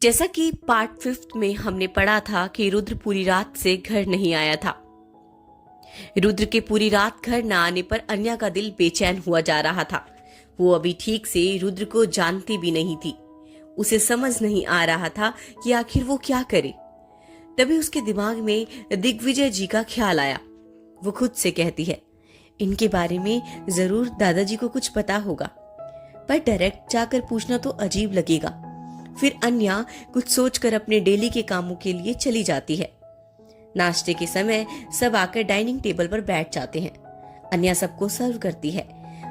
जैसा कि पार्ट 5 में हमने पढ़ा था कि रुद्र पूरी रात से घर नहीं आया था। रुद्र के पूरी रात घर न आने पर अन्या का दिल बेचैन हुआ जा रहा था। वो अभी ठीक से रुद्र को जानती भी नहीं थी। उसे समझ नहीं आ रहा था कि आखिर वो क्या करे। तभी उसके दिमाग में दिग्विजय जी का ख्याल आया। वो खुद से कहती है, इनके बारे में जरूर दादाजी को कुछ पता होगा, पर डायरेक्ट जाकर पूछना तो अजीब लगेगा। फिर अन्या कुछ सोचकर अपने डेली के कामों के लिए चली जाती है। नाश्ते के समय सब आकर डाइनिंग टेबल पर बैठ जाते हैं। अन्या सबको सर्व करती है।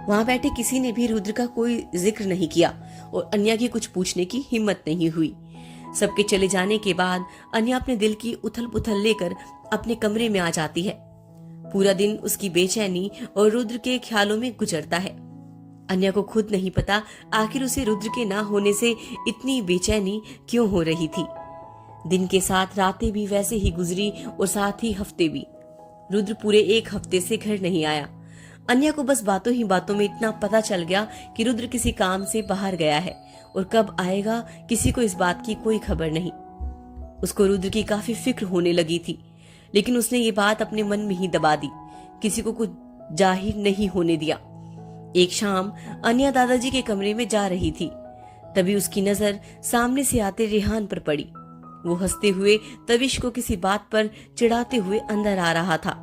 वहां बैठे किसी ने भी रुद्र का कोई जिक्र नहीं किया और अन्या की कुछ पूछने की हिम्मत नहीं हुई। सबके चले जाने के बाद अन्या अपने दिल की उथल पुथल लेकर अपने कमरे में आ जाती है। पूरा दिन उसकी बेचैनी और रुद्र के ख्यालों में गुजरता है। अन्या को खुद नहीं पता आखिर उसे रुद्र के ना होने से इतनी बेचैनी क्यों हो रही थी। दिन के साथ रातें भी वैसे ही गुजरी और साथ ही हफ्ते भी। रुद्र पूरे 1 हफ्ते से घर नहीं आया। अन्या को बस बातों ही बातों में इतना पता चल गया कि रुद्र किसी काम से बाहर गया है और कब आएगा किसी को इस बात की कोई खबर नहीं। उसको रुद्र की काफी फिक्र होने लगी थी, लेकिन उसने ये बात अपने मन में ही दबा दी, किसी को कुछ जाहिर नहीं होने दिया। एक शाम अन्या दादाजी के कमरे में जा रही थी, तभी उसकी नजर सामने से आते रेहान पर पड़ी। वो हंसते हुए तविश को किसी बात पर चिढ़ाते हुए अंदर आ रहा था।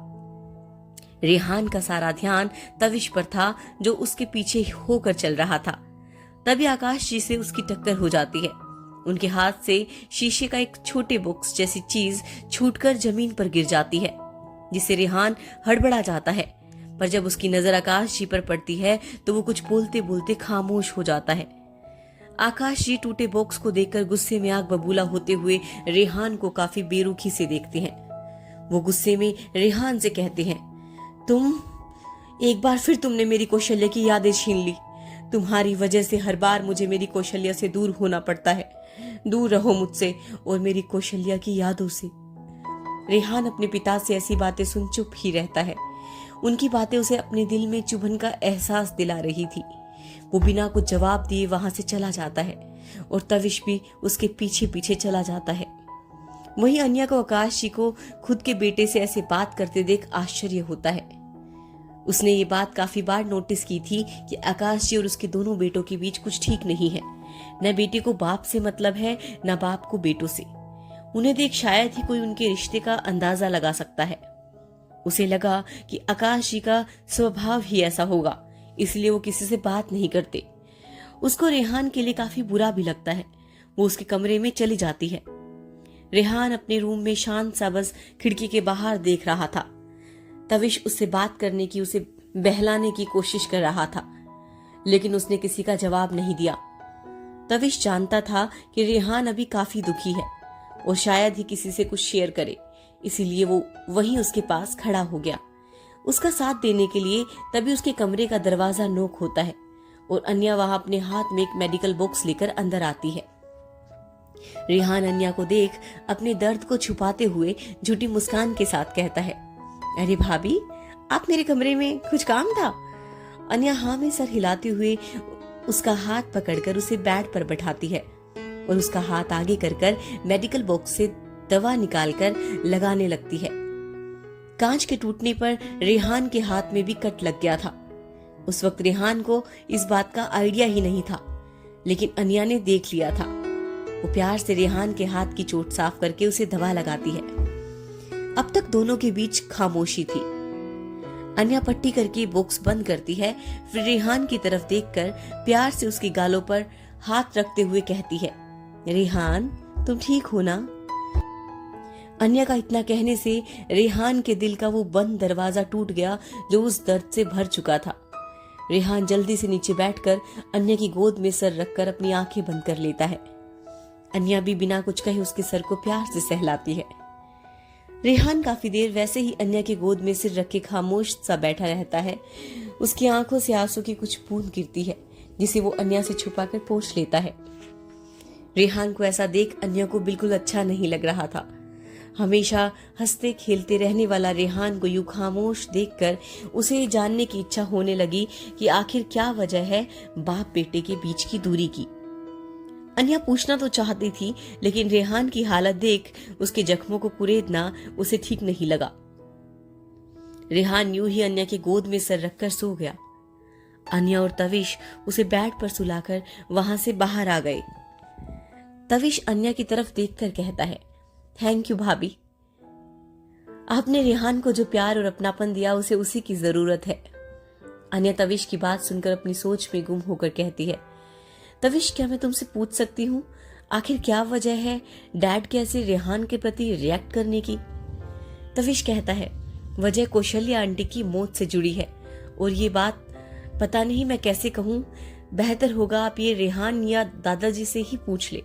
रेहान का सारा ध्यान तविश पर था जो उसके पीछे होकर चल रहा था। तभी आकाश जी से उसकी टक्कर हो जाती है। उनके हाथ से शीशे का एक छोटे बॉक्स जैसी चीज छूटकर जमीन पर गिर जाती है, जिससे रेहान हड़बड़ा जाता है। पर जब उसकी नजर आकाश जी पर पड़ती है तो वो कुछ बोलते बोलते खामोश हो जाता है। आकाश जी टूटे बॉक्स को देखकर गुस्से में आग बबूला होते हुए रेहान को काफी बेरुखी से देखते हैं। वो गुस्से में रेहान से कहते हैं, तुम एक बार फिर तुमने मेरी कौशल्या की यादें छीन ली। तुम्हारी वजह से हर बार मुझे मेरी कौशल्या से दूर होना पड़ता है। दूर रहो मुझसे और मेरी कौशल्या की यादों से। रेहान अपने पिता से ऐसी बातें सुन चुप ही रहता है। उनकी बातें उसे अपने दिल में चुभन का एहसास दिला रही थी। वो बिना कुछ जवाब दिए वहां से चला जाता है और तविश भी उसके पीछे पीछे चला जाता है। वहीं अन्या को आकाश जी को खुद के बेटे से ऐसे बात करते देख आश्चर्य होता है। उसने ये बात काफी बार नोटिस की थी कि आकाश जी और उसके दोनों बेटों के बीच कुछ ठीक नहीं है। न बेटे को बाप से मतलब है, न बाप को बेटों से। उन्हें देख शायद ही कोई उनके रिश्ते का अंदाजा लगा सकता है। उसे लगा कि आकाश जी का स्वभाव ही ऐसा होगा, इसलिए वो किसी से बात नहीं करते। उसको रेहान के लिए काफी बुरा भी लगता है। वो उसके कमरे में चली जाती है। रेहान अपने रूम में शांत सा बस खिड़की के बाहर देख रहा था। तविश उससे बात करने की, उसे बहलाने की कोशिश कर रहा था, लेकिन उसने किसी का जवाब नहीं दिया। तविश जानता था कि रेहान अभी काफी दुखी है और शायद ही किसी से कुछ शेयर करे, इसीलिए वो वहीं उसके पास खड़ा हो गया उसका साथ देने के लिए। तभी उसके कमरे का दरवाजा नोक होता है और अन्या वहां अपने हाथ में एक मेडिकल बॉक्स लेकर अंदर आती है। रेहान अन्या को देख अपने दर्द को छुपाते हुए झूठी मुस्कान के साथ कहता है, अरे भाभी, आप मेरे कमरे में कुछ काम था? अन्या हाँ में सर हिलाते हुए उसका हाथ पकड़कर उसे बेड पर बैठाती है और उसका हाथ आगे कर मेडिकल बॉक्स से दवा निकालकर लगाने लगती है। कांच के टूटने पर रेहान के हाथ में भी कट लग गया था। उस वक्त रेहान को इस बात का आइडिया ही नहीं था, लेकिन अन्या ने देख लिया था। वो प्यार से रेहान के हाथ की चोट साफ करके उसे दवा लगाती है। अब तक दोनों के बीच खामोशी थी। अन्या पट्टी करके बॉक्स बंद करती है, फिर रेहान की तरफ देखकर प्यार से उसके गालों पर हाथ रखते हुए कहती है, रेहान, तुम ठीक हो ना? अन्या का इतना कहने से रेहान के दिल का वो बंद दरवाजा टूट गया जो उस दर्द से भर चुका था। रेहान जल्दी से नीचे बैठकर अन्या की गोद में सर रखकर अपनी आंखें बंद कर लेता है। अन्या भी बिना कुछ कहे उसके सर को प्यार से सहलाती है। रेहान काफी देर वैसे ही अन्या के गोद में सिर रखे खामोश सा बैठा रहता है। उसकी आंखों से आंसू की कुछ बूंद गिरती है, जिसे वो अन्या से छुपाकर पोंछ लेता है। रेहान को ऐसा देख अन्या को बिल्कुल अच्छा नहीं लग रहा था। हमेशा हंसते खेलते रहने वाला रेहान को यूं खामोश देखकर उसे जानने की इच्छा होने लगी कि आखिर क्या वजह है बाप बेटे के बीच की दूरी की। अन्या पूछना तो चाहती थी, लेकिन रेहान की हालत देख उसके जख्मों को कुरेदना उसे ठीक नहीं लगा। रेहान यूं ही अन्या की गोद में सर रखकर सो गया। अन्या और तविश उसे बेड पर सुलाकर वहां से बाहर आ गए। तविश अन्या की तरफ देखकर कहता है, थैंक यू भाभी, आपने रेहान को जो प्यार और अपनापन दिया उसे उसी की जरूरत है। अन्या तविश की बात सुनकर अपनी सोच में गुम होकर कहती है, तविश क्या मैं तुमसे पूछ सकती हूँ, आखिर क्या वजह है डैड के ऐसे रेहान के प्रति रिएक्ट करने की? तविश कहता है, वजह कौशल्या आंटी की मौत से जुड़ी है, और ये बात पता नहीं मैं कैसे कहूँ, बेहतर होगा आप ये रेहान या दादाजी से ही पूछ ले।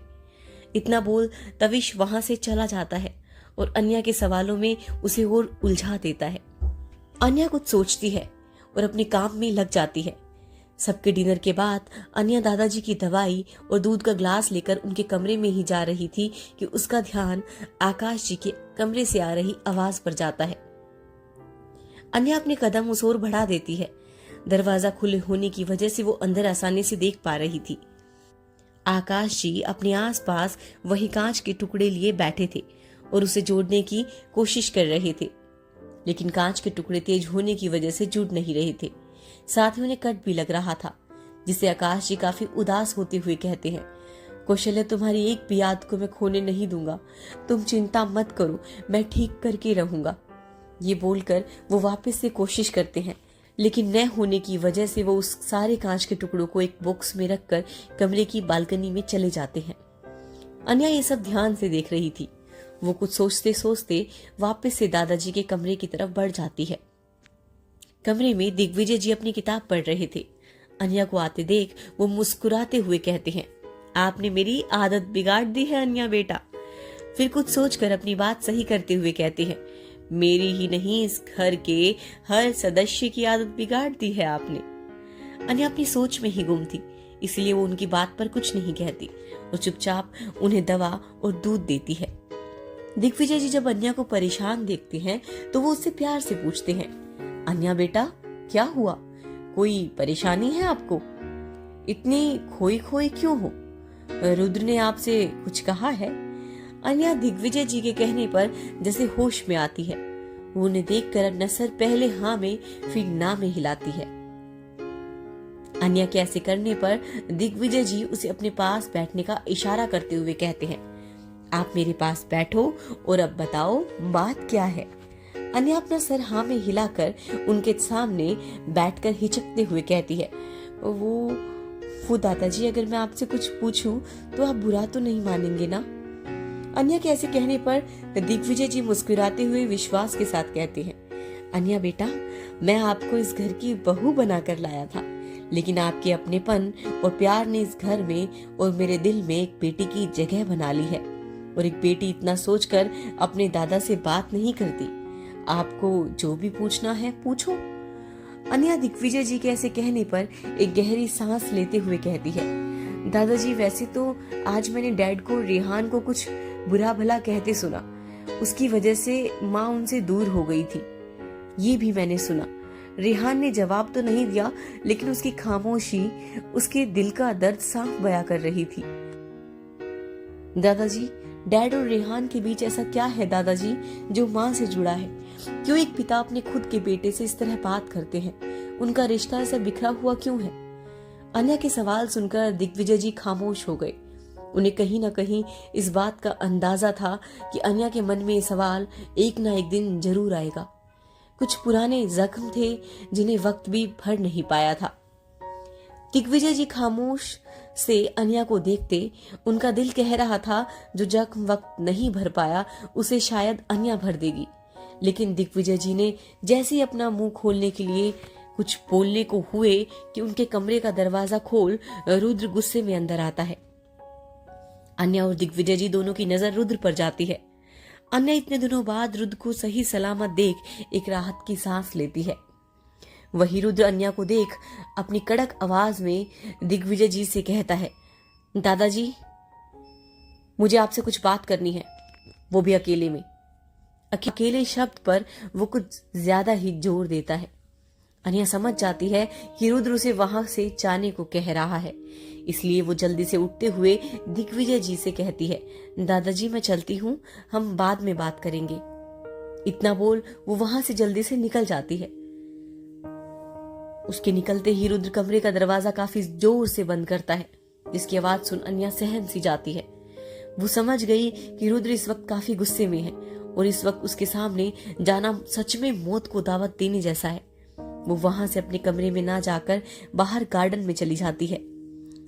इतना बोल तविश वहां से चला जाता है और अन्या के सवालों में उसे और उलझा देता है। अन्या कुछ सोचती है और अपने काम में लग जाती है। सबके डिनर के बाद अन्या दादाजी की दवाई और दूध का ग्लास लेकर उनके कमरे में ही जा रही थी कि उसका ध्यान आकाश जी के कमरे से आ रही आवाज पर जाता है। अन्या अपने कदम उस ओर बढ़ा देती है। दरवाजा खुले होने की वजह से वो अंदर आसानी से देख पा रही थी। आकाश जी अपने आसपास वही कांच के टुकड़े लिए बैठे थे और उसे जोड़ने की कोशिश कर रहे थे, लेकिन कांच के टुकड़े तेज होने की वजह से जुड़ नहीं रहे थे। साथ ही उन्हें कट भी लग रहा था, जिसे आकाश जी काफी उदास होते हुए कहते हैं, कौशल्या तुम्हारी एक भी याद को मैं खोने नहीं दूंगा, तुम चिंता मत करो, मैं ठीक करके रहूंगा। ये बोलकर वो वापस से कोशिश करते हैं, लेकिन न होने की वजह से वो उस सारे कांच के टुकड़ों को एक बॉक्स में रखकर कमरे की बालकनी में चले जाते हैं। अन्या ये सब ध्यान से देख रही थी। वो कुछ सोचते सोचते वापस से दादाजी के कमरे की तरफ बढ़ जाती है। कमरे में दिग्विजय जी अपनी किताब पढ़ रहे थे। अन्या को आते देख वो मुस्कुराते हुए कहते हैं, आपने मेरी आदत बिगाड़ दी है अन्या बेटा। फिर कुछ सोचकर अपनी बात सही करते हुए कहते हैं, मेरी ही नहीं इस घर के हर सदस्य की आदत बिगाड़ दी है आपने। अन्या अपनी सोच में ही गुम थी, इसलिए वो उनकी बात पर कुछ नहीं कहती और चुपचाप उन्हें दवा और दूध देती है। दिग्विजय जी जब अन्या को परेशान देखते हैं तो वो उससे प्यार से पूछते हैं, अन्या बेटा क्या हुआ, कोई परेशानी है आपको, इतनी खोई खोई क्यों हो, रुद्र ने आपसे कुछ कहा है? अन्या दिग्विजय जी के कहने पर जैसे होश में आती है। वो उन्हें देखकर अपना सर पहले हाँ में फिर ना में हिलाती है। अन्या के ऐसे करने पर दिग्विजय जी उसे अपने पास बैठने का इशारा करते हुए कहते हैं, आप मेरे पास बैठो और अब बताओ बात क्या है। अन्या अपना सर हाँ में हिलाकर उनके सामने बैठकर हिचकते हुए कहती है, वो दादाजी अगर मैं आपसे कुछ पूछूं तो आप बुरा तो नहीं मानेंगे ना? अन्या के ऐसे कहने पर दिग्विजय जी मुस्कुराते हुए विश्वास के साथ कहते हैं, अन्या बेटा मैं आपको इस घर की बहू बनाकर लाया था, लेकिन आपके अपनेपन और प्यार ने इस घर में और मेरे दिल में एक बेटी की जगह बना ली है। और एक बेटी इतना सोचकर अपने दादा से बात नहीं करती। आपको जो भी पूछना है पूछो। अन्या दिग्विजय जी के ऐसे कहने पर एक गहरी सांस लेते हुए कहती है, दादाजी वैसे तो आज मैंने डैड को रेहान को कुछ बुरा भला कहते सुना, उसकी वजह से माँ उनसे दूर हो गई थी, ये भी मैंने सुना। रेहान ने जवाब तो नहीं दिया, लेकिन उसकी खामोशी उसके दिल का दर्द साफ बयां कर रही थी। दादाजी डैड और रेहान के बीच ऐसा क्या है दादाजी जो माँ से जुड़ा है? क्यों एक पिता अपने खुद के बेटे से इस तरह बात करते हैं? उनका रिश्ता ऐसा बिखरा हुआ क्यों है? अन्या के सवाल सुनकर दिग्विजय जी खामोश हो गए। उन्हें कहीं न कहीं इस बात का अंदाजा था कि अन्या के मन में ये सवाल एक ना एक दिन जरूर आएगा। कुछ पुराने जख्म थे जिन्हें वक्त भी भर नहीं पाया था। दिग्विजय जी खामोश से अन्या को देखते उनका दिल कह रहा था, जो जख्म वक्त नहीं भर पाया उसे शायद अन्या भर देगी। लेकिन दिग्विजय जी ने जैसे ही अपना मुंह खोलने के लिए कुछ बोलने को हुए कि उनके कमरे का दरवाजा खोल रुद्र गुस्से में अंदर आता है। अन्या और दिग्विजय जी दोनों की नजर रुद्र पर जाती है। अन्या इतने दिनों बाद रुद्र को सही सलामत देख एक राहत की सांस लेती है। वही रुद्र अन्या को देख अपनी कड़क आवाज में दिग्विजय जी से कहता है, दादाजी मुझे आपसे कुछ बात करनी है, वो भी अकेले में। अकेले शब्द पर वो कुछ ज्यादा ही जोर देता है। अनिया समझ जाती है कि रुद्र उसे वहां से जाने को कह रहा है, इसलिए वो जल्दी से उठते हुए दिग्विजय जी से कहती है, दादाजी मैं चलती हूँ, हम बाद में बात करेंगे। इतना बोल वो वहां से जल्दी से निकल जाती है। उसके निकलते ही रुद्र कमरे का दरवाजा काफी जोर से बंद करता है, जिसकी आवाज सुन अनिया सहम सी जाती है। वो समझ गई कि रुद्र इस वक्त काफी गुस्से में है और इस वक्त उसके सामने जाना सच में मौत को दावत देने जैसा है। वो वहां से अपने कमरे में ना जाकर बाहर गार्डन में चली जाती है।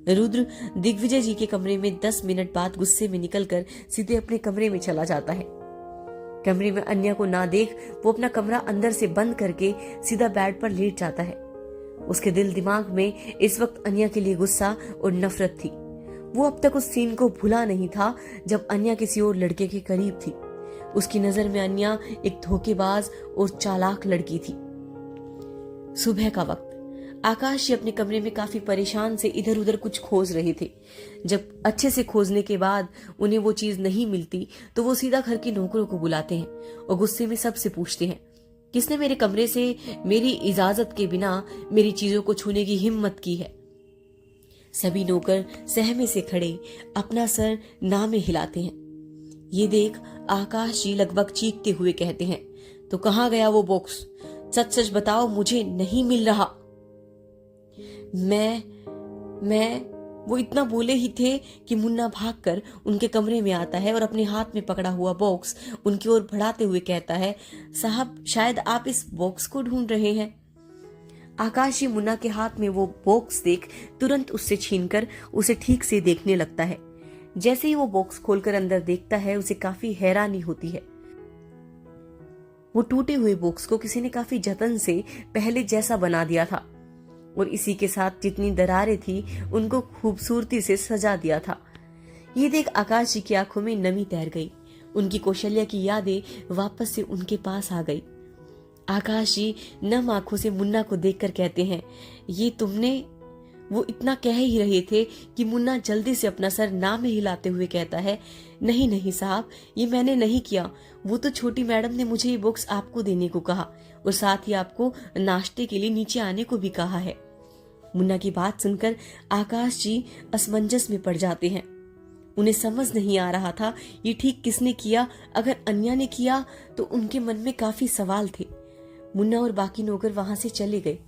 रुद्र दिग्विजय जी के कमरे में 10 मिनट बाद गुस्से में निकलकर सीधे अपने कमरे में चला जाता है। कमरे में अन्या को ना देख वो अपना कमरा अंदर से बंद करके सीधा बेड पर लेट जाता है। उसके दिल दिमाग में इस वक्त अन्या के लिए गुस्सा और नफरत थी। वो अब तक उस सीन को भुला नहीं था जब अन्या किसी और लड़के के करीब थी। उसकी नजर में अन्या एक धोखेबाज और चालाक लड़की थी। सुबह का वक्त, आकाश जी अपने कमरे में काफी परेशान से इधर उधर कुछ खोज रहे थे। जब अच्छे से खोजने के बाद उन्हें वो चीज नहीं मिलती तो वो सीधा घर के नौकरों को बुलाते हैं और गुस्से में सबसे पूछते हैं, किसने मेरे कमरे से मेरी इजाजत के बिना मेरी चीजों को छूने की हिम्मत की है। सभी नौकर सहमे से खड़े अपना सर ना में हिलाते हैं। ये देख आकाश जी लगभग चीखते हुए कहते हैं, तो कहाँ गया वो बॉक्स? सच सच बताओ, मुझे नहीं मिल रहा। मैं वो इतना बोले ही थे कि मुन्ना भागकर उनके कमरे में आता है और अपने हाथ में पकड़ा हुआ बॉक्स उनकी ओर बढ़ाते हुए कहता है, साहब शायद आप इस बॉक्स को ढूंढ रहे हैं। आकाश जी मुन्ना के हाथ में वो बॉक्स देख तुरंत उससे छीनकर उसे ठीक से देखने लगता है। जैसे ही वो बॉक्स खोलकर अंदर देखता है उसे काफी हैरानी होती है। वो टूटे हुए बॉक्स को किसी ने काफी जतन से पहले जैसा बना दिया था और इसी के साथ जितनी दरारें थी उनको खूबसूरती से सजा दिया था। ये देख आकाश जी की आंखों में नमी तैर गई। उनकी कौशल्या की यादें वापस से उनके पास आ गई। आकाश जी नम आंखों से मुन्ना को देखकर कहते हैं, ये तुमने? वो इतना कह ही रहे थे कि मुन्ना जल्दी से अपना सर ना में हिलाते हुए कहता है, नहीं नहीं साहब, ये मैंने नहीं किया। वो तो छोटी मैडम ने मुझे ये बॉक्स आपको देने को कहा और साथ ही आपको नाश्ते के लिए नीचे आने को भी कहा है। मुन्ना की बात सुनकर आकाश जी असमंजस में पड़ जाते हैं। उन्हें समझ नहीं आ रहा था ये ठीक किसने किया। अगर अन्या ने किया तो उनके मन में काफी सवाल थे। मुन्ना और बाकी नौकर वहां से चले गए।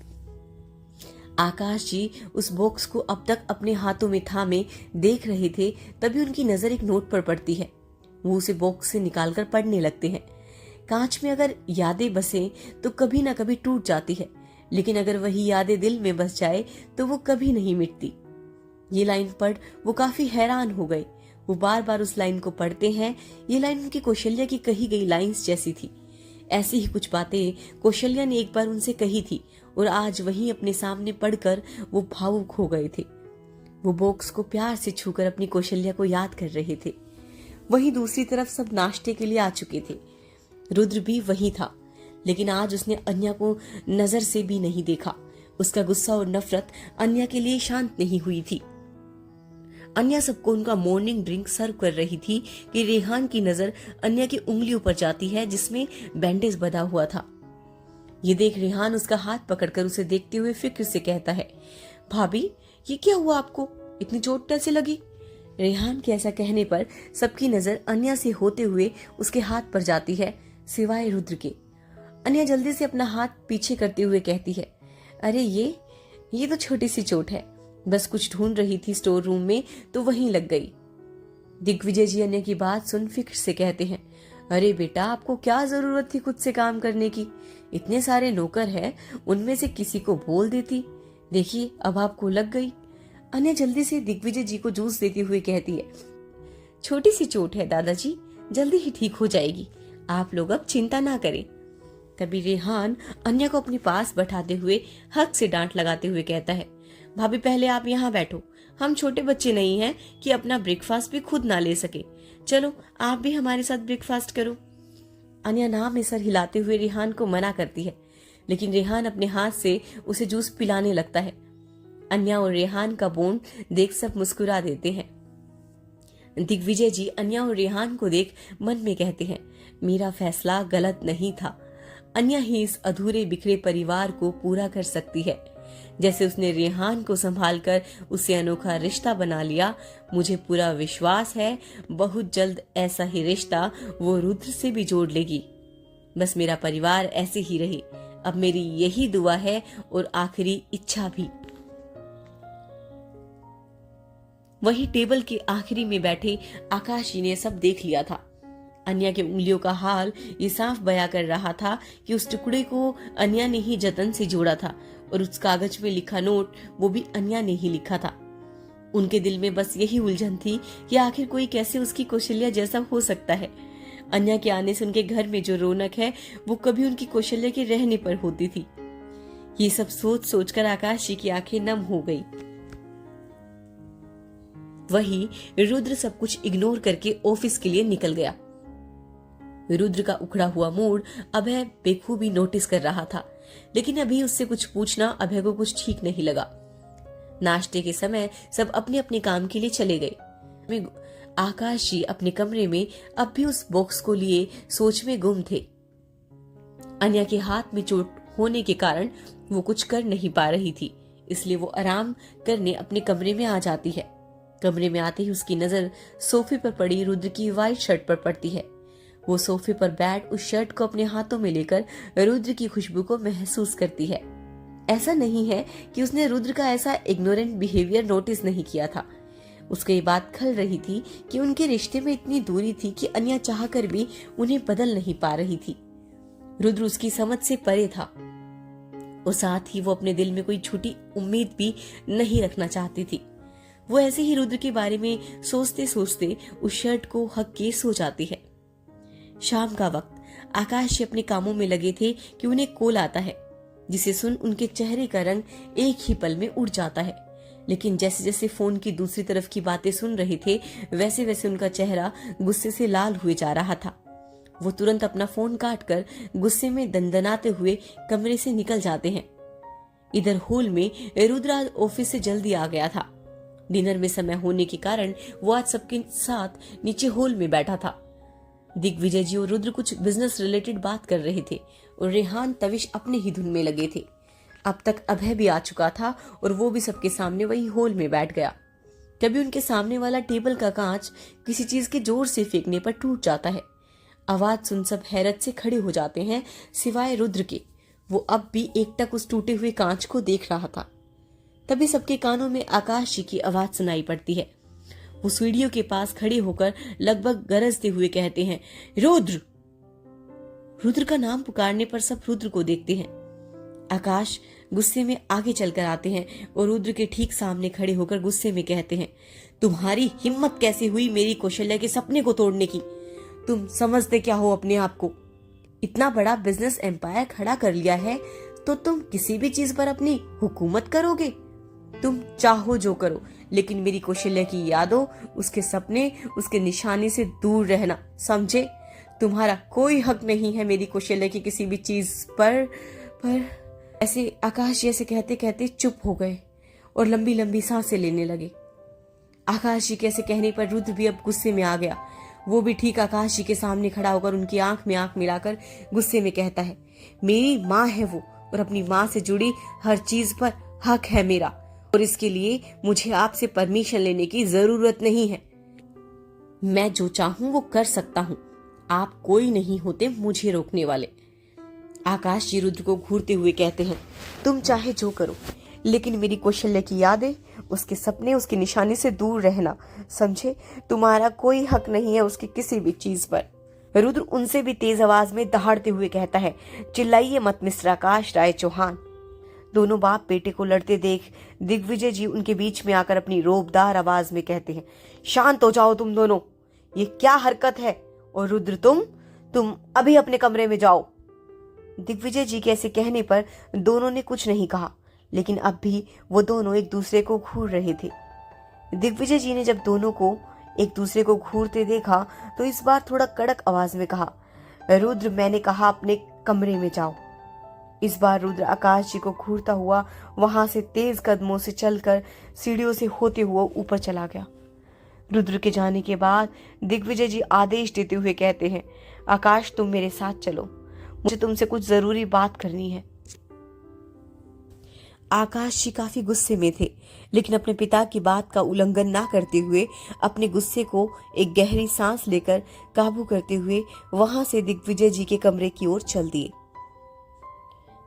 आकाश जी उस बॉक्स को अब तक अपने हाथों में थामे देख रहे थे, तभी उनकी नजर एक नोट पर पड़ती है। वो उसे बॉक्स से निकालकर पढ़ने लगते हैं। कांच में अगर यादें बसे तो कभी ना कभी टूट जाती है, लेकिन अगर वही यादें दिल में बस जाए तो वो कभी नहीं मिटती। ये लाइन पढ़ वो काफी हैरान हो गए। वो बार बार उस लाइन को पढ़ते हैं। ये लाइन उनकी कौशल्या की कही गई लाइंस जैसी थी। ऐसी ही कुछ बातें कौशल्या ने एक बार उनसे कही थी और आज वहीं अपने सामने पढ़कर वो भावुक हो गए थे। वो बॉक्स को प्यार से छूकर अपनी कौशल्या को याद कर रहे थे। वहीं दूसरी तरफ सब नाश्ते के लिए आ चुके थे। रुद्र भी वहीं था, लेकिन आज उसने अन्या को नजर से भी नहीं देखा। उसका गुस्सा और नफरत अन्या के लिए शांत नहीं हुई थी। अन्या सबको उनका मॉर्निंग ड्रिंक सर्व कर रही थी कि रेहान की नजर अन्या की उंगलियों पर जाती है जिसमें बैंडेज बंधा हुआ था। ये देख रेहान उसका हाथ पकड़कर उसे देखते हुए फिक्र से कहता है, भाभी ये क्या हुआ आपको? इतनी चोट कैसे लगी? रेहान के ऐसा कहने पर सबकी नजर अन्या से होते हुए उसके हाथ पर जाती है, सिवाय रुद्र के। अन्या जल्दी से अपना हाथ पीछे करते हुए कहती है, अरे ये तो छोटी सी चोट है, बस कुछ ढूंढ रही थी स्टोर रूम में तो वहीं लग गई। दिग्विजय जी अन्या की बात सुन फिक्र से कहते हैं, अरे बेटा आपको क्या जरूरत थी खुद से काम करने की? इतने सारे नौकर हैं, उनमें से किसी को बोल देती। देखिए अब आपको लग गई। अन्या जल्दी से दिग्विजय जी को जूस देते हुए कहती है, छोटी सी चोट है दादाजी, जल्दी ही ठीक हो जाएगी, आप लोग अब चिंता ना करें। तभी रेहान अन्या को अपने पास बैठाते हुए हक से डांट लगाते हुए कहता है, भाभी पहले आप यहाँ बैठो, हम छोटे बच्चे नहीं हैं कि अपना ब्रेकफास्ट भी खुद ना ले सके। चलो आप भी हमारे साथ ब्रेकफास्ट करो। अन्या ना में सर हिलाते हुए रेहान को मना करती है, लेकिन रेहान अपने हाथ से उसे जूस पिलाने लगता है। अन्या और रेहान का बॉन्ड देख सब मुस्कुरा देते हैं। दिग्विजय जी अन्या और रेहान को देख मन में कहते हैं, मेरा फैसला गलत नहीं था। अन्या ही इस अधूरे बिखरे परिवार को पूरा कर सकती है। जैसे उसने रेहान को संभालकर उसे अनोखा रिश्ता बना लिया, मुझे पूरा विश्वास है बहुत जल्द ऐसा ही रिश्ता वो रुद्र से भी जोड़ लेगी। बस मेरा परिवार ऐसे ही रहे, अब मेरी यही दुआ है और आखिरी इच्छा भी। वही टेबल के आखिरी में बैठे आकाश जी ने सब देख लिया था। अन्या के उंगलियों का हाल ये साफ बयां कर रहा था कि उस टुकड़े को अन्या ने ही जतन से जोड़ा था और उस कागज में लिखा नोट वो भी अन्या ने ही लिखा था। उनके दिल में बस यही उलझन थी कि आखिर कोई कैसे उसकी कौशल्या जैसा हो सकता है। अन्या के आने से उनके घर में जो रौनक है वो कभी उनकी कौशल्या के रहने पर होती थी। ये सब सोच सोचकर आकाश जी की आंखें नम हो गई। वही रुद्र सब कुछ इग्नोर करके ऑफिस के लिए निकल गया। रुद्र का उखड़ा हुआ मूड अभय बेखूबी नोटिस कर रहा था, लेकिन अभी उससे कुछ पूछना अभय को कुछ ठीक नहीं लगा। नाश्ते के समय सब अपने अपने काम के लिए चले गए। आकाश जी अपने कमरे में अब भी उस बॉक्स को लिए सोच में गुम थे। अन्या के हाथ में चोट होने के कारण वो कुछ कर नहीं पा रही थी, इसलिए वो आराम करने अपने कमरे में आ जाती है। कमरे में आते ही उसकी नजर सोफे पर पड़ी रुद्र की व्हाइट शर्ट पर पड़ती है। वो सोफे पर बैठ उस शर्ट को अपने हाथों में लेकर रुद्र की खुशबू को महसूस करती है। ऐसा नहीं है कि उसने रुद्र का ऐसा इग्नोरेंट बिहेवियर नोटिस नहीं किया था। उसको ये बात खल रही थी कि उनके रिश्ते में इतनी दूरी थी कि अन्या चाहकर भी उन्हें बदल नहीं पा रही थी। रुद्र उसकी समझ से परे था और साथ ही वो अपने दिल में कोई छोटी उम्मीद भी नहीं रखना चाहती थी। वो ऐसे ही रुद्र के बारे में सोचते सोचते उस शर्ट को हक के सो जाती है। शाम का वक्त आकाश जी अपने कामों में लगे थे कि उन्हें कॉल आता है, जिसे सुन उनके चेहरे का रंग एक ही पल में उड़ जाता है। लेकिन जैसे जैसे फोन की दूसरी तरफ की बातें सुन रहे थे वैसे वैसे उनका चेहरा गुस्से से लाल हुए जा रहा था। वो तुरंत अपना फोन काटकर गुस्से में दंदनाते हुए कमरे से निकल जाते हैं। इधर हॉल में रुद्र आज ऑफिस से जल्दी आ गया था। डिनर में समय होने के कारण वो आज सबके साथ नीचे हॉल में बैठा था। दिग्विजय जी और रुद्र कुछ बिजनेस रिलेटेड बात कर रहे थे और रेहान तविश अपने ही धुन में लगे थे। अब तक अभय भी आ चुका था और वो भी सबके सामने वही हॉल में बैठ गया। कभी उनके सामने वाला टेबल का कांच किसी चीज के जोर से फेंकने पर टूट जाता है। आवाज सुन सब हैरत से खड़े हो जाते हैं, सिवाय रुद्र के। वो अब भी एकटक उस टूटे हुए कांच को देख रहा था। तभी सबके कानों में आकाश जी की आवाज सुनाई पड़ती है। वो सीढ़ियों के पास खड़े होकर लगभग गरजते हुए कहते हैं, रुद्र। रुद्र का नाम पुकारने पर सब रुद्र को देखते हैं। आकाश गुस्से में आगे चलकर आते हैं और रुद्र के ठीक सामने खड़े होकर गुस्से में कहते हैं, तुम्हारी हिम्मत कैसे हुई मेरी कौशल्या के सपने को तोड़ने की? तुम समझते क्या हो अपने आप को? इतना बड़ा बिजनेस एम्पायर खड़ा कर लिया है तो तुम किसी भी चीज पर अपनी हुकूमत करोगे? तुम चाहो जो करो, लेकिन मेरी कौशल्या की यादों, उसके सपने, उसके निशाने से दूर रहना, समझे? तुम्हारा कोई हक नहीं है मेरी कौशल्या की किसी भी चीज पर ऐसे आकाश जैसे कहते कहते चुप हो गए और लंबी लंबी सांसें लेने लगे। आकाश जी के ऐसे कहने पर रुद्र भी अब गुस्से में आ गया। वो भी ठीक आकाश जी के सामने खड़ा होकर उनकी आंख में आंख मिलाकर गुस्से में कहता है, मेरी माँ है वो और अपनी माँ से जुड़ी हर चीज पर हक है मेरा और इसके लिए मुझे आपसे परमिशन लेने की जरूरत नहीं है। मैं जो चाहूं वो कर सकता हूं, आप कोई नहीं होते मुझे रोकने वाले। आकाश जी रुद्र को घूरते हुए कहते हैं, तुम चाहे जो करो, लेकिन मेरी कौशल्या की यादें, उसके सपने, उसके निशाने से दूर रहना, समझे? तुम्हारा कोई हक नहीं है उसकी किसी भी चीज पर। रुद्र उनसे भी तेज आवाज में दहाड़ते हुए कहता है, चिल्लाइए मत मिस्टर आकाश राय चौहान। दोनों बाप बेटे को लड़ते देख दिग्विजय जी उनके बीच में आकर अपनी रोबदार आवाज में कहते हैं, शांत हो जाओ तुम दोनों, ये क्या हरकत है? और रुद्र तुम अभी अपने कमरे में जाओ। दिग्विजय जी के ऐसे कहने पर दोनों ने कुछ नहीं कहा, लेकिन अब भी वो दोनों एक दूसरे को घूर रहे थे। दिग्विजय जी ने जब दोनों को एक दूसरे को घूरते देखा तो इस बार थोड़ा कड़क आवाज में कहा, रुद्र मैंने कहा अपने कमरे में जाओ। इस बार रुद्र आकाश जी को घूरता हुआ वहां से तेज कदमों से चलकर सीढ़ियों से होते हुए ऊपर चला गया। रुद्र के जाने के बाद दिग्विजय जी आदेश देते हुए कहते हैं, आकाश तुम मेरे साथ चलो, मुझे तुमसे कुछ जरूरी बात करनी है। आकाश जी काफी गुस्से में थे, लेकिन अपने पिता की बात का उल्लंघन ना करते हुए अपने गुस्से को एक गहरी सांस लेकर काबू करते हुए वहां से दिग्विजय जी के कमरे की ओर चल दिए।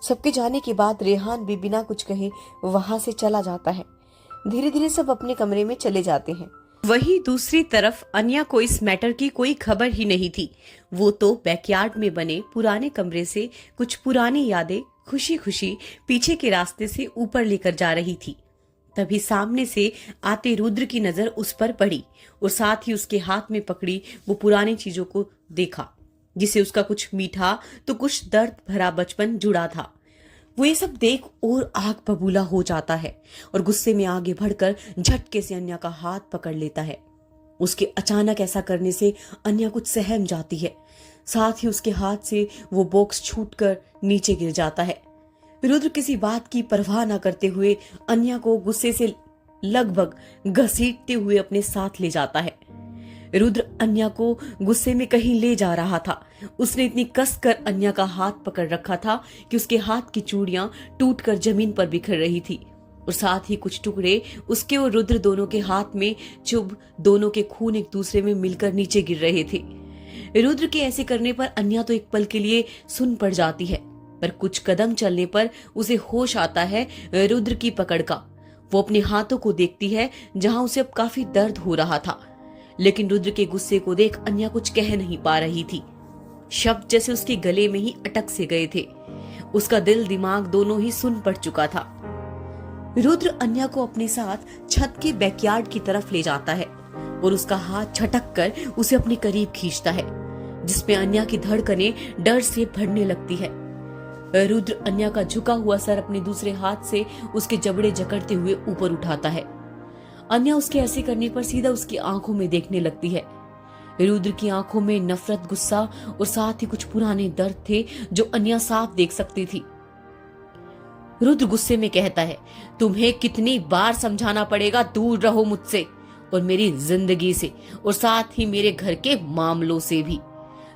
सबके जाने के बाद रेहान भी बिना कुछ कहे वहां से चला जाता है। धीरे धीरे सब अपने कमरे में चले जाते हैं। वहीं दूसरी तरफ अन्या को इस मैटर की कोई खबर ही नहीं थी। वो तो बैकयार्ड में बने पुराने कमरे से कुछ पुरानी यादें खुशी खुशी पीछे के रास्ते से ऊपर लेकर जा रही थी। तभी सामने से आते रुद्र की नजर उस पर पड़ी और साथ ही उसके हाथ में पकड़ी वो पुरानी चीजों को देखा, जिसे उसका कुछ मीठा तो कुछ दर्द भरा बचपन जुड़ा था। वो ये सब देख और आग बबूला हो जाता है और गुस्से में आगे बढ़कर झटके से अन्या का हाथ पकड़ लेता है। उसके अचानक ऐसा करने से अन्या कुछ सहम जाती है। साथ ही उसके हाथ से वो बॉक्स छूटकर नीचे गिर जाता है। रुद्र किसी बात की परवाह न करते हुए अन्या को गुस्से से लगभग घसीटते हुए अपने साथ ले जाता है। रुद्र अन्या को गुस्से में कहीं ले जा रहा था। उसने इतनी कसकर अन्या का हाथ पकड़ रखा था कि उसके हाथ की चूड़ियां टूटकर जमीन पर बिखर रही थी और साथ ही कुछ टुकड़े उसके और रुद्र दोनों के हाथ में चुभ दोनों के खून एक दूसरे में मिलकर नीचे गिर रहे थे। रुद्र के ऐसे करने पर अन्या तो एक पल के लिए सुन पड़ जाती है, पर कुछ कदम चलने पर उसे होश आता है रुद्र की पकड़ का। वो अपने हाथों को देखती है जहां उसे अब काफी दर्द हो रहा था, लेकिन रुद्र के गुस्से को देख अन्या कुछ कह नहीं पा रही थी। शब्द जैसे उसके गले में ही अटक से गए थे। उसका दिल दिमाग दोनों ही सुन पड़ चुका था। रुद्र अन्या को अपने साथ छत के बैकयार्ड की तरफ ले जाता है और उसका हाथ झटक कर उसे अपने करीब खींचता है, जिसमें अन्या की धड़कनें डर से भरने लगती है। रुद्र अन्या का झुका हुआ सर अपने दूसरे हाथ से उसके जबड़े जकड़ते हुए ऊपर उठाता है। अन्या उसके ऐसे करने पर सीधा उसकी आंखों में देखने लगती है। रुद्र की आंखों में नफरत, गुस्सा और साथ ही कुछ पुराने दर्द थे जो अन्या साफ देख सकती थी। रुद्र गुस्से में कहता है, तुम्हें कितनी बार समझाना पड़ेगा, दूर रहो मुझसे और मेरी जिंदगी से और साथ ही मेरे घर के मामलों से भी।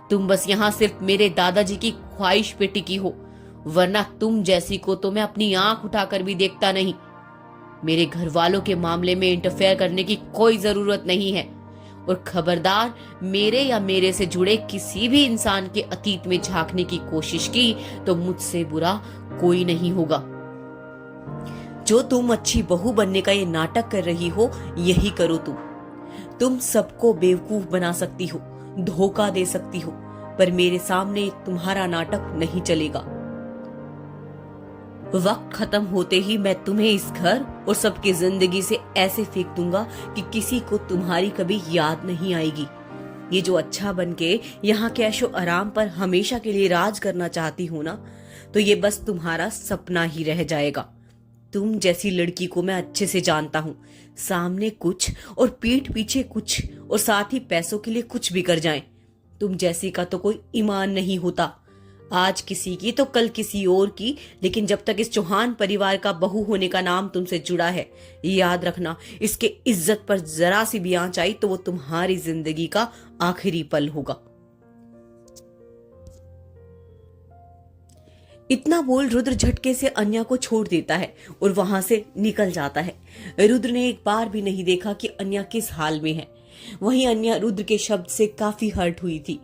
तुम बस यहाँ सिर्फ मेरे दादाजी की ख्वाहिश पे टिकी हो, वरना तुम जैसी को तो मैं अपनी आंख उठाकर भी देखता नहीं। मेरे घर वालों के मामले में इंटरफेयर करने की कोई जरूरत नहीं है और खबरदार, मेरे या मेरे से जुड़े किसी भी इंसान के अतीत में झांकने की कोशिश की तो मुझसे बुरा कोई नहीं होगा। जो तुम अच्छी बहू बनने का ये नाटक कर रही हो, यही करो तुम सबको बेवकूफ बना सकती हो, धोखा दे सकती हो, पर मेरे सामने तुम्हारा नाटक नहीं चलेगा। वक्त खत्म होते ही मैं तुम्हें इस घर और सबकी जिंदगी से ऐसे फेंक दूंगा कि किसी को तुम्हारी कभी याद नहीं आएगी। ये जो अच्छा बनके यहाँ के ऐशो आराम पर हमेशा के लिए राज करना चाहती हो ना, तो ये बस तुम्हारा सपना ही रह जाएगा। तुम जैसी लड़की को मैं अच्छे से जानता हूँ, सामने कुछ और पीठ पीछे कुछ और साथ ही पैसों के लिए कुछ भी कर जाएं। तुम जैसी का तो कोई ईमान नहीं होता। आज किसी की तो कल किसी और की, लेकिन जब तक इस चौहान परिवार का बहू होने का नाम तुमसे जुड़ा है, याद रखना, इसके इज्जत पर जरा सी भी आंच आई तो वो तुम्हारी जिंदगी का आखिरी पल होगा। इतना बोल रुद्र झटके से अन्या को छोड़ देता है और वहां से निकल जाता है। रुद्र ने एक बार भी नहीं देखा कि अन्या किस हाल में है। वहीं अन्या रुद्र के शब्द से काफी हर्ट हुई थी।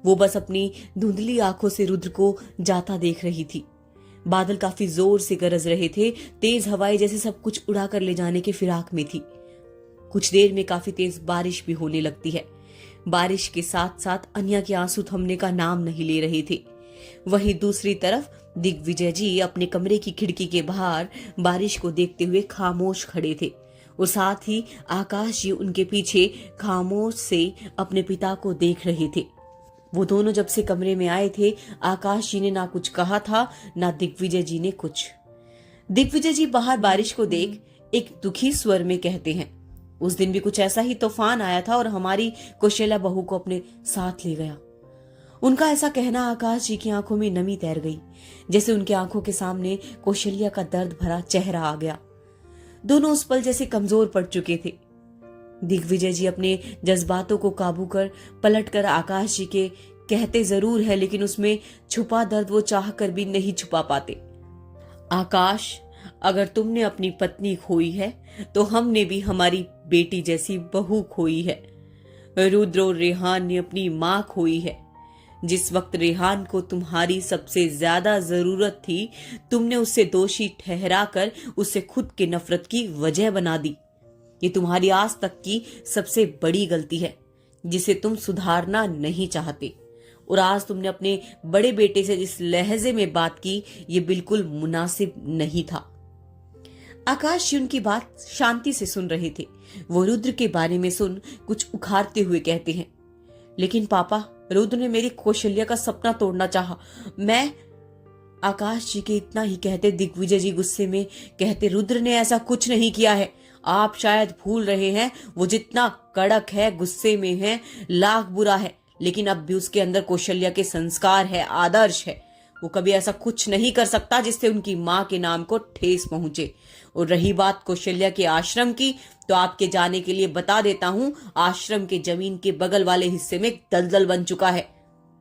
वो बस अपनी धुंधली आंखों से रुद्र को जाता देख रही थी। बादल काफी जोर से गरज रहे थे। तेज हवाएं जैसे सब कुछ उड़ा कर ले जाने के फिराक में थी। कुछ देर में काफी तेज बारिश भी होने लगती है। बारिश के साथ साथ अन्या के आंसू थमने का नाम नहीं ले रहे थे। वहीं दूसरी तरफ दिग्विजय जी अपने कमरे की खिड़की के बाहर बारिश को देखते हुए खामोश खड़े थे और साथ ही आकाश जी उनके पीछे खामोश से अपने पिता को देख रहे थे। वो दोनों जब से कमरे में आए थे, आकाश जी ने ना कुछ कहा था, ना दिग्विजय जी ने कुछ। दिग्विजय जी बाहर बारिश को देख एक दुखी स्वर में कहते हैं, उस दिन भी कुछ ऐसा ही तूफान आया था और हमारी कौशल्या बहू को अपने साथ ले गया। उनका ऐसा कहना आकाश जी की आंखों में नमी तैर गई, जैसे उनकी आंखों के सामने कौशल्या का दर्द भरा चेहरा आ गया। दोनों उस पल जैसे कमजोर पड़ चुके थे। दिग्विजय जी अपने जज्बातों को काबू कर पलटकर आकाश जी के कहते जरूर है, लेकिन उसमें छुपा दर्द वो चाह कर भी नहीं छुपा पाते। आकाश, अगर तुमने अपनी पत्नी खोई है तो हमने भी हमारी बेटी जैसी बहू खोई है। रुद्र और रेहान ने अपनी मां खोई है। जिस वक्त रेहान को तुम्हारी सबसे ज्यादा जरूरत थी, तुमने उसे दोषी ठहराकर उसे खुद की नफरत की वजह बना दी। ये तुम्हारी आज तक की सबसे बड़ी गलती है, जिसे तुम सुधारना नहीं चाहते। और आज तुमने अपने बड़े बेटे से जिस लहजे में बात की, ये बिल्कुल मुनासिब नहीं था। आकाश जी उनकी बात शांति से सुन रहे थे। वो रुद्र के बारे में सुन कुछ उखाड़ते हुए कहते हैं, लेकिन पापा, रुद्र ने मेरी कौशल्या का सपना तोड़ना चाहा। मैं आकाश जी के इतना ही कहते दिग्विजय जी गुस्से में कहते, रुद्र ने ऐसा कुछ नहीं किया है। आप शायद भूल रहे हैं, वो जितना कड़क है, गुस्से में है, लाख बुरा है, लेकिन अब भी उसके अंदर कौशल्या के संस्कार है, आदर्श है। वो कभी ऐसा कुछ नहीं कर सकता जिससे उनकी मां के नाम को ठेस पहुंचे। और रही बात कौशल्या के आश्रम की, तो आपके जाने के लिए बता देता हूं, आश्रम के जमीन के बगल वाले हिस्से में दलदल बन चुका है,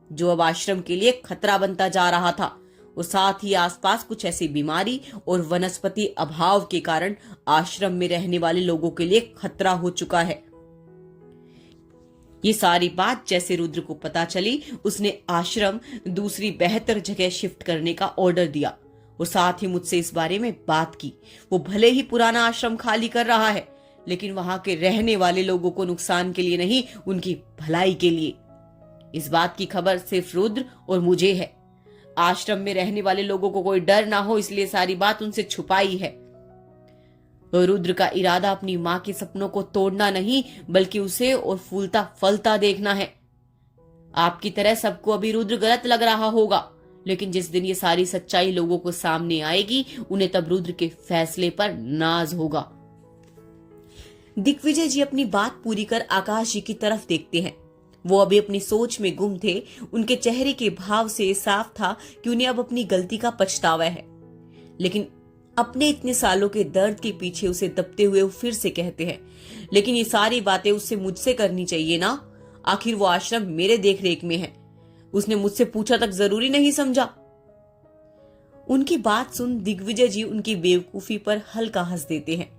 जो अब आश्रम के लिए खतरा बनता जा रहा था। और साथ ही आसपास कुछ ऐसी बीमारी और वनस्पति अभाव के कारण आश्रम में रहने वाले लोगों के लिए खतरा हो चुका है। ये सारी बात जैसे रुद्र को पता चली, उसने आश्रम दूसरी बेहतर जगह शिफ्ट करने का ऑर्डर दिया और साथ ही मुझसे इस बारे में बात की। वो भले ही पुराना आश्रम खाली कर रहा है, लेकिन वहां के रहने वाले लोगों को नुकसान के लिए नहीं, उनकी भलाई के लिए। इस बात की खबर सिर्फ रुद्र और मुझे है। आश्रम में रहने वाले लोगों को कोई डर ना हो, इसलिए सारी बात उनसे छुपाई है। रुद्र का इरादा अपनी मां के सपनों को तोड़ना नहीं, बल्कि उसे और फूलता फलता देखना है। आपकी तरह सबको अभी रुद्र गलत लग रहा होगा, लेकिन जिस दिन ये सारी सच्चाई लोगों को सामने आएगी, उन्हें तब रुद्र के फैसले पर नाज होगा। दिग्विजय जी अपनी बात पूरी कर आकाश जी की तरफ देखते हैं। वो अभी अपनी सोच में गुम थे। उनके चेहरे के भाव से साफ था कि उन्हें अब अपनी गलती का पछतावा है, लेकिन अपने इतने सालों के दर्द के पीछे उसे दबते हुए वो फिर से कहते हैं, लेकिन ये सारी बातें उससे मुझसे करनी चाहिए ना। आखिर वो आश्रम मेरे देखरेख में है, उसने मुझसे पूछा तक जरूरी नहीं समझा। उनकी बात सुन दिग्विजय जी उनकी बेवकूफी पर हल्का हंस देते हैं।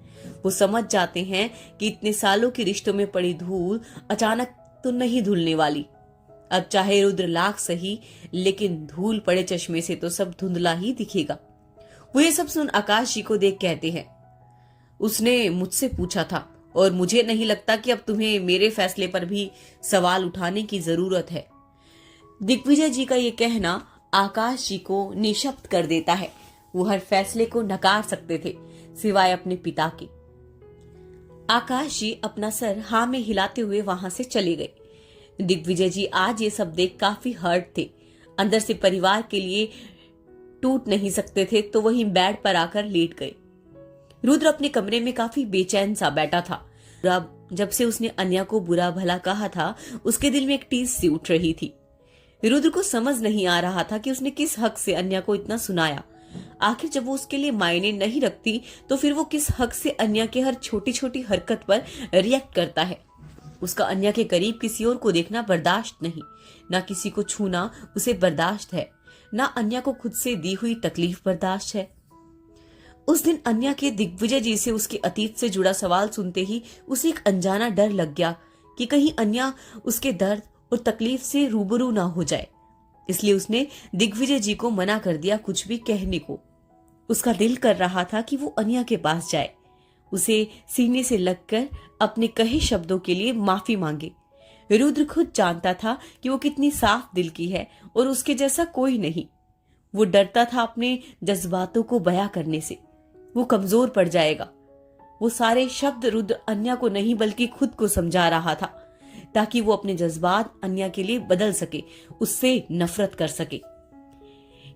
वो समझ जाते हैं कि इतने सालों के रिश्तों में पड़ी धूल अचानक तो नहीं धुलने वाली। अब चाहे रुद्र लाख सही, लेकिन धूल पड़े चश्मे से तो सब धुंधला ही दिखेगा। वो ये सब सुन आकाश जी को देख कहते हैं, उसने मुझसे पूछा था और मुझे नहीं लगता कि अब तुम्हें मेरे फैसले पर भी सवाल उठाने की जरूरत है। दिग्विजय जी का ये कहना आकाश जी को निशब्द कर देता है। वो हर फैसले को नकार सकते थे, सिवाय अपने पिता के। आकाश जी अपना सर हाँ में हिलाते हुए वहां से चले गए। दिग्विजय जी आज ये सब देख काफी हर्ट थे। अंदर से परिवार के लिए टूट नहीं सकते थे, तो वहीं बेड पर आकर लेट गए। रुद्र अपने कमरे में काफी बेचैन सा बैठा था। जब से उसने अन्या को बुरा भला कहा था, उसके दिल में एक टीस सी उठ रही थी। रुद्र को समझ नहीं आ रहा था कि उसने किस हक से अन्या को इतना सुनाया। आखिर जब वो उसके लिए मायने नहीं रखती, तो फिर वो किस हक से अन्या के हर छोटी छोटी हरकत पर रिएक्ट करता है। उसका अन्या के करीब किसी और को देखना बर्दाश्त नहीं, ना किसी को छूना उसे बर्दाश्त है, ना अन्या को खुद से दी हुई तकलीफ बर्दाश्त है। उस दिन अन्या के दिग्विजय जी से उसके अतीत से जुड़ा सवाल सुनते ही उसे एक अनजाना डर लग गया कि कहीं अन्या उसके दर्द और तकलीफ से रूबरू ना हो जाए। इसलिए उसने दिग्विजय जी को मना कर दिया कुछ भी कहने को। उसका दिल कर रहा था कि वो अन्या के पास जाए, उसे सीने से लगकर अपने कहे शब्दों के लिए माफी मांगे। रुद्र खुद जानता था कि वो कितनी साफ दिल की है और उसके जैसा कोई नहीं। वो डरता था अपने जज्बातों को बयां करने से, वो कमजोर पड़ जाएगा। वो सारे शब्द रुद्र अन्या को नहीं बल्कि खुद को समझा रहा था, ताकि वो अपने जज्बात अन्या के लिए बदल सके, उससे नफरत कर सके।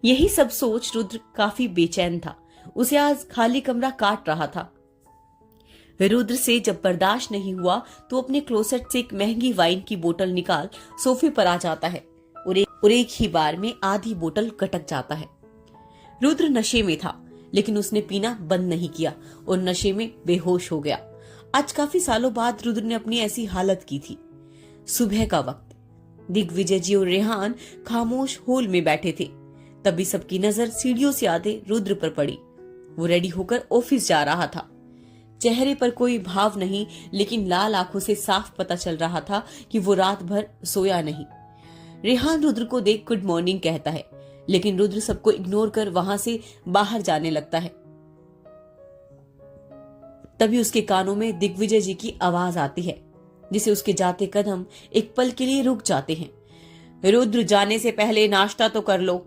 यही सब सोच रुद्र काफी बेचैन था। उसे आज खाली कमरा काट रहा था। रुद्र से जब बर्दाश्त नहीं हुआ तो अपने क्लोसेट से एक महंगी वाइन की बोतल निकाल सोफे पर आ जाता है और एक ही बार में आधी बोतल गटक जाता है। रुद्र नशे में था, लेकिन उसने पीना बंद नहीं किया और नशे में बेहोश हो गया। आज काफी सालों बाद रुद्र ने अपनी ऐसी हालत की थी। सुबह का वक्त, दिग्विजय जी और रेहान खामोश हॉल में बैठे थे। तभी सबकी नजर सीढ़ियों से आते रुद्र पर पड़ी। वो रेडी होकर ऑफिस जा रहा था। चेहरे पर कोई भाव नहीं, लेकिन लाल आंखों से साफ पता चल रहा था कि वो रात भर सोया नहीं। रेहान रुद्र को देख गुड मॉर्निंग कहता है, लेकिन रुद्र सबको इग्नोर कर वहां से बाहर जाने लगता है। तभी उसके कानों में दिग्विजय जी की आवाज आती है, जिसे उसके जाते कदम एक पल के लिए रुक जाते हैं। रुद्र, जाने से पहले नाश्ता तो कर लो।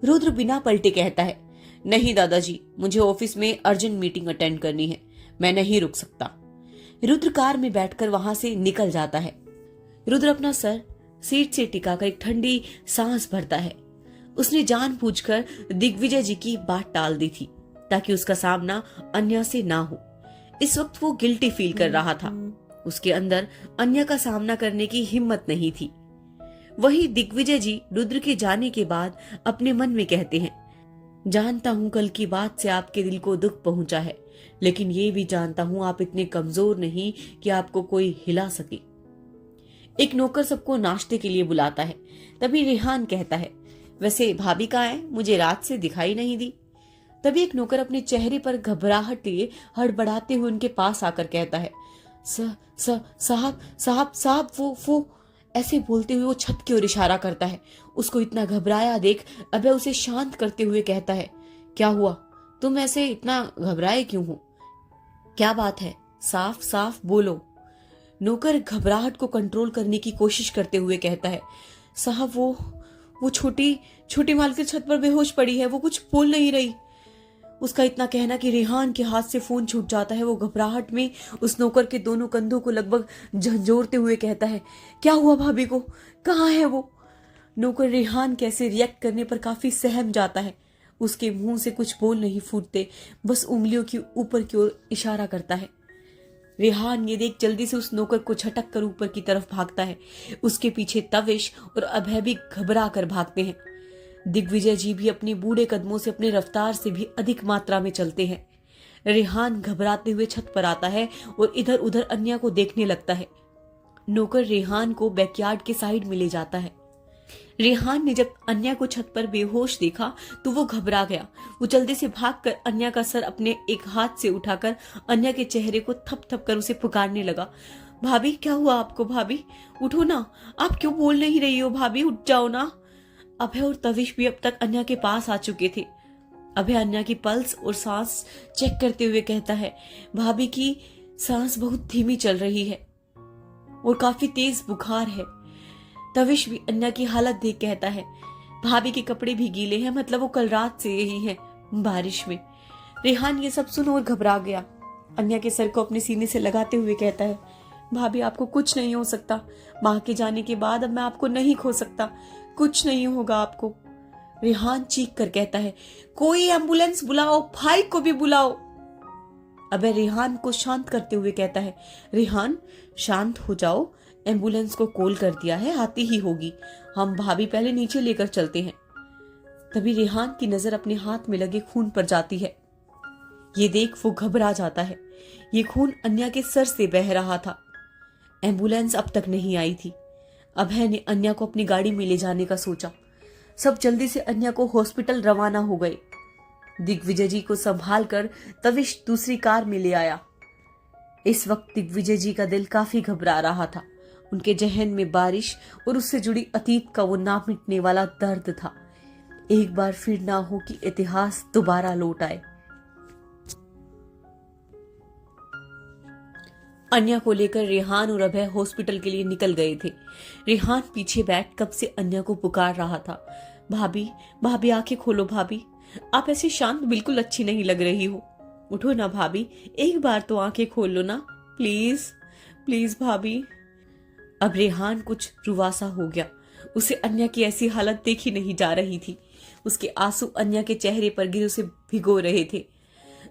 रुद्र बिना पलटे कहता है, नहीं दादाजी, मुझे ऑफिस में अर्जेंट मीटिंग अटेंड करनी है, मैं नहीं रुक सकता। रुद्र कार में बैठकर वहां से निकल जाता है। रुद्र अपना सर सीट से टिकाकर एक ठंडी सांस भरता है। उसने जानबूझकर दिग्विजय जी की बात टाल दी थी ताकि उसका सामना अन्या से ना हो। इस वक्त वो गिल्टी फील कर रहा था। उसके अंदर अन्या का सामना करने की हिम्मत नहीं थी। वही दिग्विजय जी रुद्र के जाने के बाद अपने मन में कहते हैं, जानता हूं कल की बात से आपके दिल को दुख पहुंचा है, लेकिन ये भी जानता हूं आप इतने कमजोर नहीं कि आपको कोई हिला सके। एक नौकर सबको नाश्ते के लिए बुलाता है। तभी रेहान कहता है, वैसे भाभी कहाँ है, मुझे रात से दिखाई नहीं दी। तभी एक नौकर अपने चेहरे पर घबराहट लिए हड़बड़ाते हुए उनके पास आकर कहता है, साहब साहब साहब वो ऐसे बोलते हुए वो छत की ओर इशारा करता है। उसको इतना घबराया देख अभय उसे शांत करते हुए कहता है, क्या हुआ, तुम ऐसे इतना घबराए क्यों हो, क्या बात है, साफ साफ बोलो। नौकर घबराहट को कंट्रोल करने की कोशिश करते हुए कहता है, साहब वो छोटी मालकिन छत पर बेहोश पड़ी है, वो कुछ बोल नहीं रही। उसका इतना कहना कि रेहान के हाथ से फोन छूट जाता है। वो घबराहट में उस नौकर के दोनों कंधों को लगभग झंझोरते हुए कहता है, क्या हुआ भाभी को, कहाँ है वो। नौकर रेहान कैसे रिएक्ट करने पर काफी सहम जाता है। उसके मुंह से कुछ बोल नहीं फूटते, बस उंगलियों की ऊपर की ओर इशारा करता है। रेहान ये देख जल्दी से उस नौकर को झटक कर ऊपर की तरफ भागता है। उसके पीछे तविश और अभय भी घबरा कर भागते हैं। दिग्विजय जी भी अपने बूढ़े कदमों से अपने रफ्तार से भी अधिक मात्रा में चलते हैं। रेहान घबराते हुए छत पर आता है और इधर उधर अन्या को देखने लगता है। नौकर रेहान को बैकयार्ड के साइड में ले जाता है। रेहान ने जब अन्या को छत पर बेहोश देखा तो वो घबरा गया। वो जल्दी से भागकर अन्या का सर अपने एक हाथ से उठाकर अन्या के चेहरे को थप थप कर उसे पुकारने लगा, भाभी क्या हुआ आपको, भाभी उठो ना, आप क्यों बोल नहीं रही हो, भाभी उठ जाओ ना। अभय और तविश भी अब तक अन्या के पास आ चुके थे। अभय अन्या की पल्स और सांस चेक करते हुए कहता है, भाभी की सांस बहुत धीमी चल रही है और काफी तेज बुखार है। तविश भी अन्या की हालत देख कहता है, भाभी के कपड़े भी गीले हैं, मतलब वो कल रात से यही है बारिश में। रेहान ये सब सुन और घबरा गया। अन्या के सर को अपने सीने से लगाते हुए कहता है, भाभी आपको कुछ नहीं हो सकता, माँ के जाने के बाद अब मैं आपको नहीं खो सकता, कुछ नहीं होगा आपको। रेहान चीख कर कहता है, कोई एम्बुलेंस बुलाओ, भाई को भी बुलाओ। अबे रेहान को शांत करते हुए कहता है, रेहान शांत हो जाओ, एम्बुलेंस को कॉल कर दिया है, आती ही होगी, हम भाभी पहले नीचे लेकर चलते हैं। तभी रेहान की नजर अपने हाथ में लगे खून पर जाती है। ये देख वो घबरा जाता है। ये खून अन्या के सर से बह रहा था। एम्बुलेंस अब तक नहीं आई थी। अभय ने अन्या को अपनी गाड़ी में ले जाने का सोचा। सब जल्दी से अन्या को हॉस्पिटल रवाना हो गए। दिग्विजय जी को संभाल कर तविश दूसरी कार में ले आया। इस वक्त दिग्विजय जी का दिल काफी घबरा रहा था। उनके जहन में बारिश और उससे जुड़ी अतीत का वो ना मिटने वाला दर्द था। एक बार फिर ना हो कि इतिहास दोबारा लौट आए। अन्या को लेकर रेहान और अभय हॉस्पिटल के लिए निकल गए थे। रेहान पीछे बैठ कब से अन्या को पुकार रहा था, भाभी भाभी आंखें खोलो, भाभी आप ऐसे शांत बिल्कुल अच्छी नहीं लग रही हो, उठो ना भाभी, एक बार तो आंखें खोल लो ना, प्लीज प्लीज भाभी। अब रेहान कुछ रुवासा हो गया। उसे अन्या की ऐसी हालत देखी नहीं जा रही थी। उसके आंसू अन्या के चेहरे पर गिर उसे भिगो रहे थे।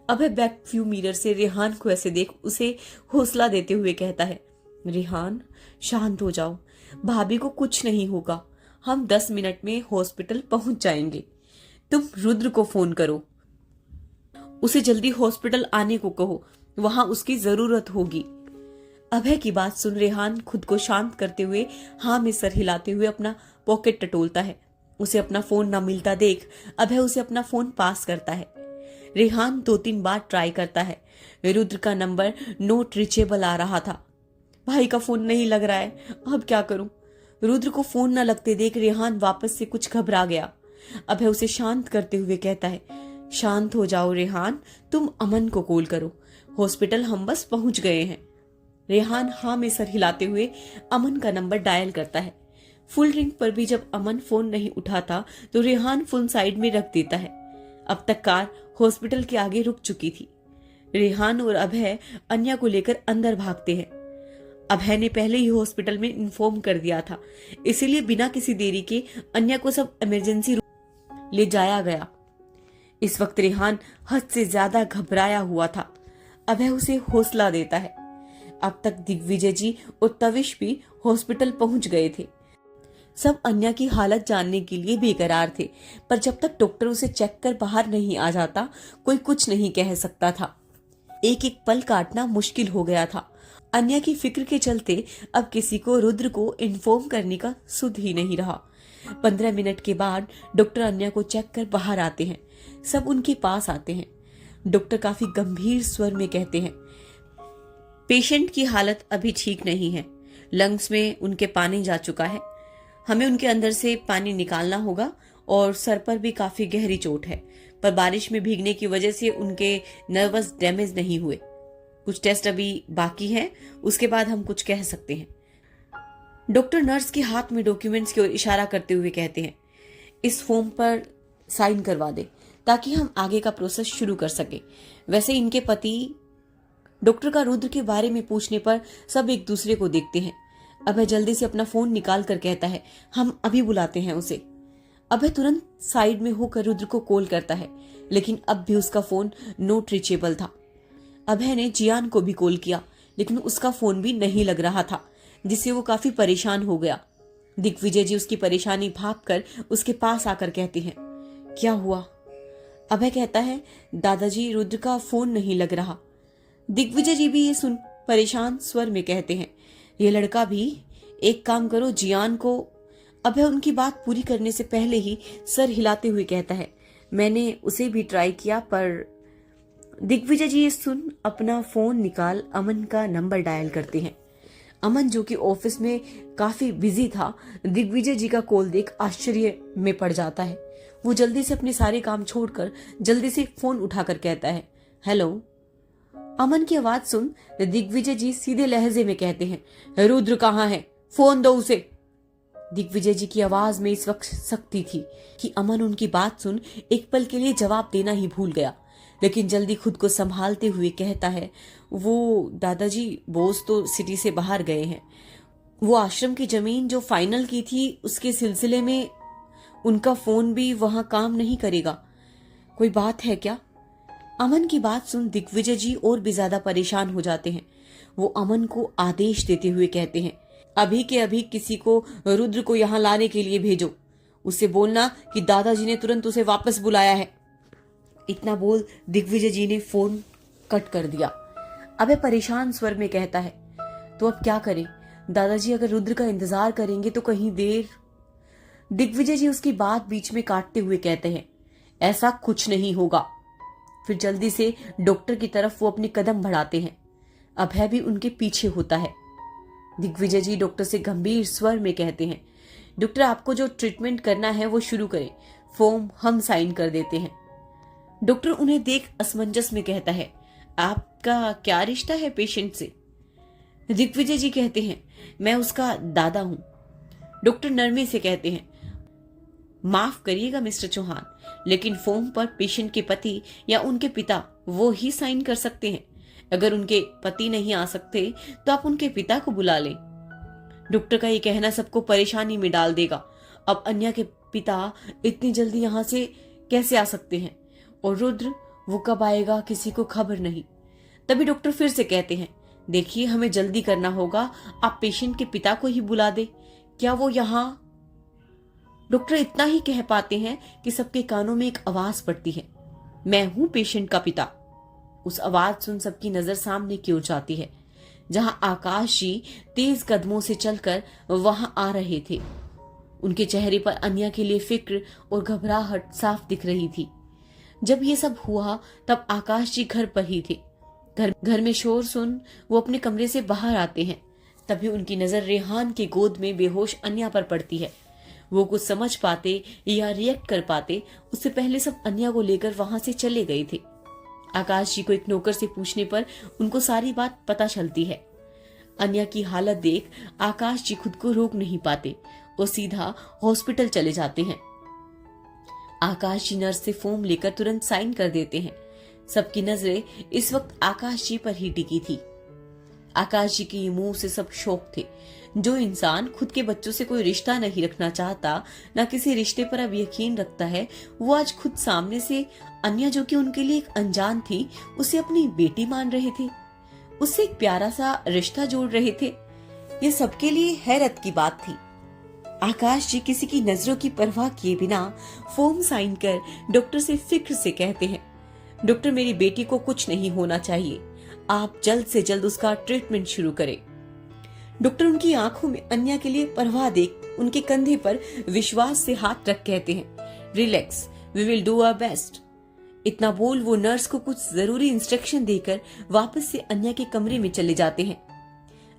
अबे बैक व्यू मिरर से रेहान को ऐसे देख उसे हौसला देते हुए कहता है, रेहान शांत हो जाओ, भाभी को कुछ नहीं होगा, हम 10 मिनट में हॉस्पिटल पहुंच जाएंगे। तुम रुद्र को फोन करो, उसे जल्दी हॉस्पिटल आने को कहो, वहां उसकी जरूरत होगी। अभय की बात सुन रेहान खुद को शांत करते हुए हाँ में सर हिलाते हुए अपना पॉकेट टटोलता है। उसे अपना फोन ना मिलता देख अभय उसे अपना फोन पास करता है। रेहान 2-3 बार ट्राई करता है। रुद्र का नंबर नॉट रीचेबल आ रहा था। भाई का फोन नहीं लग रहा है, अब क्या करूं? रुद्र को फोन न लगते देख रेहान वापस से कुछ घबरा गया। अभय उसे शांत करते हुए कहता है, शांत हो जाओ रेहान, तुम अमन को कॉल करो, हॉस्पिटल हम बस पहुंच गए हैं। रेहान हाँ में सर हिलाते हुए अमन का नंबर डायल करता है। फुल रिंग पर भी जब अमन फोन नहीं उठाता तो रेहान फोन साइड में रख देता है। अब तक कार हॉस्पिटल के आगे रुक चुकी थी। रेहान और अभय अन्या को लेकर अंदर भागते हैं। अभय ने पहले ही हॉस्पिटल में इन्फॉर्म कर दिया था, इसीलिए बिना किसी देरी के अन्या को सब इमरजेंसी रूम ले जाया गया। इस वक्त रेहान हद से ज्यादा घबराया हुआ था। अभय उसे हौसला देता है। अब तक दिग्विजय जी और तविश भी हॉस्पिटल पहुंच गए थे। सब अन्या की हालत जानने के लिए बेकरार थे, पर जब तक डॉक्टर उसे चेक कर बाहर नहीं आ जाता कोई कुछ नहीं कह सकता था। एक एक पल काटना मुश्किल हो गया था। अन्या की फिक्र के चलते अब किसी को रुद्र को इन्फॉर्म करने का सुध ही नहीं रहा। 15 मिनट के बाद डॉक्टर अन्या को चेक कर बाहर आते हैं। सब उनके पास आते हैं। डॉक्टर काफी गंभीर स्वर में कहते हैं, पेशेंट की हालत अभी ठीक नहीं है, लंग्स में उनके पानी जा चुका है, हमें उनके अंदर से पानी निकालना होगा और सर पर भी काफी गहरी चोट है, पर बारिश में भीगने की वजह से उनके नर्वस डैमेज नहीं हुए। कुछ टेस्ट अभी बाकी हैं, उसके बाद हम कुछ कह सकते हैं। डॉक्टर नर्स के हाथ में डॉक्यूमेंट्स की ओर इशारा करते हुए कहते हैं, इस फॉर्म पर साइन करवा दे ताकि हम आगे का प्रोसेस शुरू कर सके। वैसे इनके पति डॉक्टर का रुद्र के बारे में पूछने पर सब एक दूसरे को देखते हैं। अभय जल्दी से अपना फोन निकाल कर कहता है, हम अभी बुलाते हैं उसे। अभय तुरंत साइड में होकर रुद्र को कॉल करता है, लेकिन अब भी उसका फोन नॉट रीचेबल था। अभय ने जियान को भी कॉल किया, लेकिन उसका फोन भी नहीं लग रहा था, जिससे वो काफी परेशान हो गया। दिग्विजय जी उसकी परेशानी भांपकर उसके पास आकर कहते हैं, क्या हुआ? अभय कहता है, दादाजी रुद्र का फोन नहीं लग रहा। दिग्विजय जी भी ये सुन परेशान स्वर में कहते हैं, ये लड़का भी, एक काम करो जियान को। अभय उनकी बात पूरी करने से पहले ही सर हिलाते हुए कहता है, मैंने उसे भी ट्राई किया पर। दिग्विजय जी ये सुन अपना फोन निकाल अमन का नंबर डायल करते हैं। अमन जो कि ऑफिस में काफी बिजी था, दिग्विजय जी का कॉल देख आश्चर्य में पड़ जाता है। वो जल्दी से अपने सारे काम छोड़कर जल्दी से फोन उठाकर कहता है, हेलो। अमन की आवाज सुन दिग्विजय जी सीधे लहजे में कहते हैं, रुद्र कहाँ है, फोन दो उसे। दिग्विजय जी की आवाज में इस वक्त सख्ती थी कि अमन उनकी बात सुन एक पल के लिए जवाब देना ही भूल गया, लेकिन जल्दी खुद को संभालते हुए कहता है, वो दादाजी बॉस तो सिटी से बाहर गए हैं, वो आश्रम की जमीन जो फाइनल की थी उसके सिलसिले में उनका फोन भी वहां काम नहीं करेगा। कोई बात है क्या? अमन की बात सुन दिग्विजय जी और भी ज्यादा परेशान हो जाते हैं। वो अमन को आदेश देते हुए कहते हैं, अभी के अभी किसी को रुद्र को यहाँ लाने के लिए भेजो, उससे बोलना कि दादाजी ने तुरंत उसे वापस बुलाया है। इतना बोल दिग्विजय जी ने फोन कट कर दिया। अबे परेशान स्वर में कहता है, तो अब क्या करें? दादाजी अगर रुद्र का इंतजार करेंगे तो कहीं देर। दिग्विजय जी उसकी बात बीच में काटते हुए कहते हैं, ऐसा कुछ नहीं होगा। फिर जल्दी से डॉक्टर की तरफ वो अपने कदम बढ़ाते हैं। अभय भी उनके पीछे होता है। दिग्विजय जी डॉक्टर से गंभीर स्वर में कहते हैं, डॉक्टर आपको जो ट्रीटमेंट करना है वो शुरू करें, फॉर्म हम साइन कर देते हैं। डॉक्टर उन्हें देख असमंजस में कहता है, आपका क्या रिश्ता है पेशेंट से? दिग्विजय जी कहते हैं, मैं उसका दादा हूं। डॉक्टर नरमी से कहते हैं, माफ करिएगा मिस्टर चौहान, लेकिन फॉर्म पर पेशेंट के पति या उनके पिता वो ही साइन कर सकते हैं। अगर उनके पति नहीं आ सकते तो आप उनके पिता को बुला लें। डॉक्टर का ये कहना सबको परेशानी में डाल देगा। अब अन्या के पिता इतनी जल्दी यहां से कैसे आ सकते हैं, और रुद्र वो कब आएगा किसी को खबर नहीं। तभी डॉक्टर फिर से कहते हैं, देखिए हमें जल्दी करना होगा, आप पेशेंट के पिता को ही बुला दे। क्या वो यहाँ? डॉक्टर इतना ही कह पाते हैं कि सबके कानों में एक आवाज पड़ती है, मैं हूं पेशेंट का पिता। उस आवाज सुन सबकी नजर सामने की ओर जाती है। जहां आकाश जी तेज कदमों से चलकर वहां आ रहे थे। उनके चेहरे पर अन्या के लिए फिक्र और घबराहट साफ दिख रही थी। जब ये सब हुआ तब आकाश जी घर पर ही थे। घर में शोर सुन वो अपने कमरे से बाहर आते हैं। तभी उनकी नजर रेहान के गोद में बेहोश अन्या पर पड़ती है। वो कुछ समझ पाते या रिएक्ट कर पाते उससे पहले सब अन्या को लेकर वहां से चले गए थे। आकाश जी को एक नौकर से पूछने पर उनको सारी बात पता चलती है। अन्या की हालत देख आकाश जी खुद को रोक नहीं पाते और सीधा हॉस्पिटल चले जाते हैं। आकाश जी नर्स से फॉर्म लेकर तुरंत साइन कर देते हैं। सबकी नजरें इस वक्त आकाश जी पर ही टिकी थी। आकाश जी के मुंह से सब शौक थे। जो इंसान खुद के बच्चों से कोई रिश्ता नहीं रखना चाहता, ना किसी रिश्ते पर अब यकीन रखता है, वो आज खुद सामने से अन्या जो कि उनके लिए एक अनजान थी, उसे अपनी बेटी मान रहे थे, उससे एक प्यारा सा रिश्ता जोड़ रहे थे। ये सबके लिए हैरत की बात थी। आकाश जी किसी की नजरों की परवाह किए बिना फॉर्म साइन कर डॉक्टर से फिक्र से कहते हैं, डॉक्टर मेरी बेटी को कुछ नहीं होना चाहिए, आप जल्द से जल्द उसका ट्रीटमेंट शुरू करें। डॉक्टर उनकी आंखों में अन्या के लिए परवाह देख उनके कंधे पर विश्वास से हाथ रख कहते हैं, relax, we will do our best. इतना बोल वो नर्स को कुछ जरूरी इंस्ट्रक्शन देकर वापस से अन्या के कमरे में चले जाते हैं।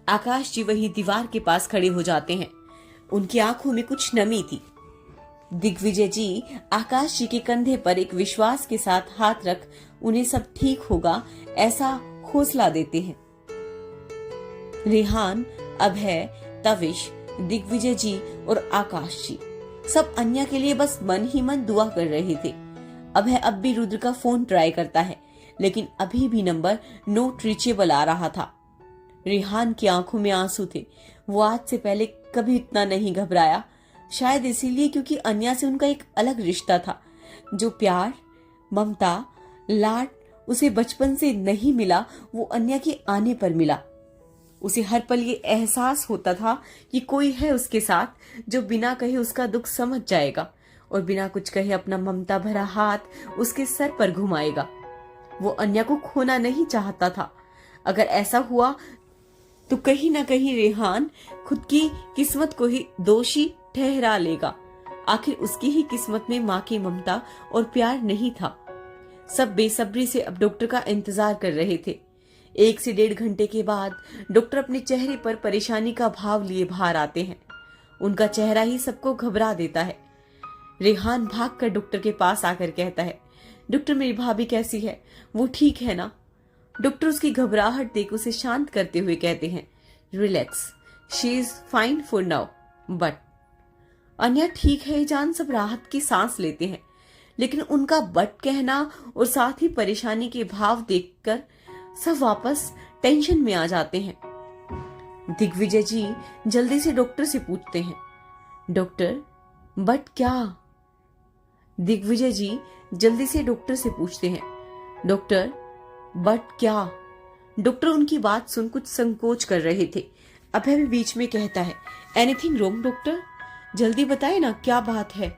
आकाश जी वही दीवार के पास खड़े हो जाते हैं। उनकी आंखों में कुछ नमी थी। दिग्विजय जी आकाश जी के कंधे पर एक विश्वास के साथ हाथ रख उन्हें सब ठीक होगा ऐसा हौसला देते हैं। रेहान, अभय, तविश, दिग्विजय जी और आकाश जी सब अन्या के लिए बस मन ही मन दुआ कर रहे थे। अभय अब भी रुद्र का फोन ट्राई करता है, लेकिन अभी भी नंबर नॉट रीचेबल आ रहा था। रेहान की आंखों में आंसू थे। वो आज से पहले कभी इतना नहीं घबराया, शायद इसीलिए क्योंकि अन्या से उनका एक अलग रिश्ता था। जो प्यार, ममता, लाड उसे बचपन से नहीं मिला, वो अन्या के आने पर मिला। उसे हर पल ये एहसास होता था कि कोई है उसके साथ जो बिना कहे उसका दुख समझ जाएगा और बिना कुछ कहे अपना ममता भरा हाथ उसके सर पर घुमाएगा। वो अन्या को खोना नहीं चाहता था। अगर ऐसा हुआ तो कहीं ना कहीं रेहान खुद की किस्मत को ही दोषी ठहरा लेगा। आखिर उसकी ही किस्मत में माँ की ममता और प्यार नहीं था। सब बेसब्री से अब डॉक्टर का इंतजार कर रहे थे। 1 से 1.5 घंटे के बाद डॉक्टर अपने चेहरे पर परेशानी का भाव लिए बाहर आते हैं। उनका चेहरा ही सबको घबरा देता है। रेहान भागकर डॉक्टर के पास आकर कहता है, डॉक्टर मेरी भाभी कैसी है, वो ठीक है ना? डॉक्टर उसकी घबराहट देख उसे शांत करते हुए कहते हैं, relax, she is fine for now, but Anya ठीक है जान सब राहत की सांस लेते हैं, लेकिन उनका बट कहना और साथ ही परेशानी के भाव देखकर सब वापस टेंशन में आ जाते हैं। दिग्विजय जी जल्दी से डॉक्टर से पूछते हैं, डॉक्टर बट क्या? दिग्विजय जी जल्दी से डॉक्टर से पूछते हैं, डॉक्टर बट क्या? डॉक्टर उनकी बात सुन कुछ संकोच कर रहे थे। अभय भी बीच में कहता है, एनीथिंग रॉन्ग डॉक्टर, जल्दी बताए ना क्या बात है?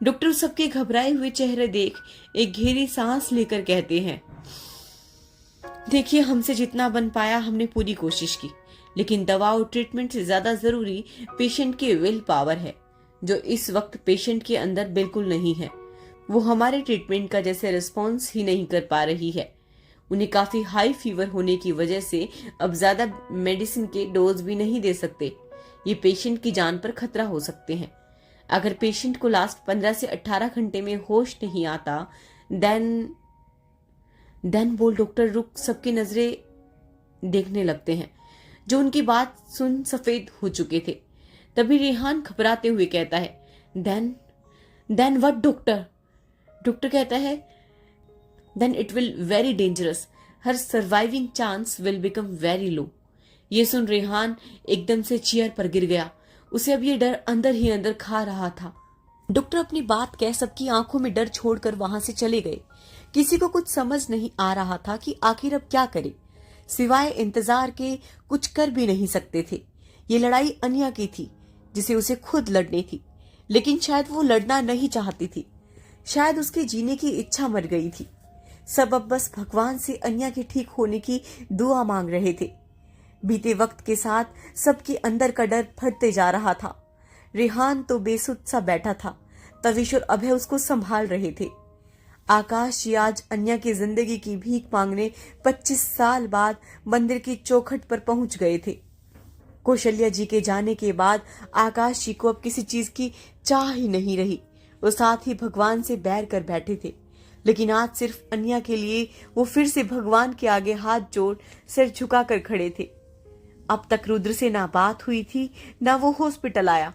डॉक्टर सबके घबराए हुए चेहरे देख एक गहरी सांस लेकर कहते हैं, देखिए हमसे जितना बन पाया हमने पूरी कोशिश की, लेकिन दवा और ट्रीटमेंट से ज्यादा जरूरी पेशेंट की विल पावर है, जो इस वक्त पेशेंट के अंदर बिल्कुल नहीं है। वो हमारे ट्रीटमेंट का जैसे रिस्पॉन्स ही नहीं कर पा रही है। उन्हें काफी हाई फीवर होने की वजह से अब ज्यादा मेडिसिन के डोज भी नहीं दे सकते। ये पेशेंट की जान पर खतरा हो सकते हैं। अगर पेशेंट को लास्ट 15 से 18 घंटे में होश नहीं आता, देन बोल डॉक्टर रुक सबकी नजरें देखने लगते हैं, जो उनकी बात सुन सफेद हो चुके थे। तभी रेहान घबराते हुए कहता है, देन व्हाट डॉक्टर? डॉक्टर कहता है, then it will very dangerous, her surviving chance will become very low. ये सुन रेहान एकदम से चेयर पर गिर गया। उसे अब ये डर अंदर ही अंदर खा रहा था। डॉक्टर अपनी बात कह सबकी आंखों में डर छोड़कर वहां से चले गए। किसी को कुछ समझ नहीं आ रहा था कि आखिर अब क्या करे। सिवाय इंतजार के कुछ कर भी नहीं सकते थे। ये लड़ाई अन्या की थी, जिसे उसे खुद लड़नी थी, लेकिन शायद वो लड़ना नहीं चाहती थी। शायद उसके जीने की इच्छा मर गई थी। सब अब बस भगवान से अन्या के ठीक होने की दुआ मांग रहे थे। बीते वक्त के साथ सबके अंदर का डर फटते जा रहा था। रेहान तो बेसुध सा बैठा था। तविश और अभय उसको संभाल रहे थे। आकाश जी आज अन्या की जिंदगी की भीख मांगने 25 साल बाद मंदिर की चौखट पर पहुंच गए थे। कौशल्या जी के जाने के बाद आकाश जी को अब किसी चीज की चाह ही नहीं रही। वो साथ ही भगवान से बैर कर बैठे थे, लेकिन आज सिर्फ अन्या के लिए वो फिर से भगवान के आगे हाथ जोड़ सिर झुकाकर खड़े थे। अब तक रुद्र से ना बात हुई थी, ना वो हॉस्पिटल आया।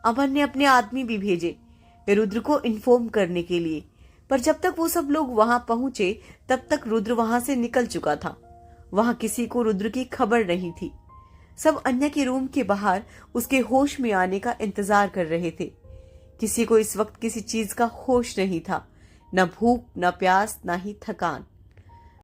अमन ने अपने आदमी भी भेजे रुद्र को इन्फॉर्म करने के लिए, पर जब तक वो सब लोग वहां पहुंचे तब तक रुद्र वहां से निकल चुका था। वहां किसी को रुद्र की खबर नहीं थी। सब अन्या के रूम के बाहर उसके होश में आने का इंतजार कर रहे थे। किसी को इस वक्त किसी चीज का होश नहीं था, न भूख, न प्यास, न ही थकान।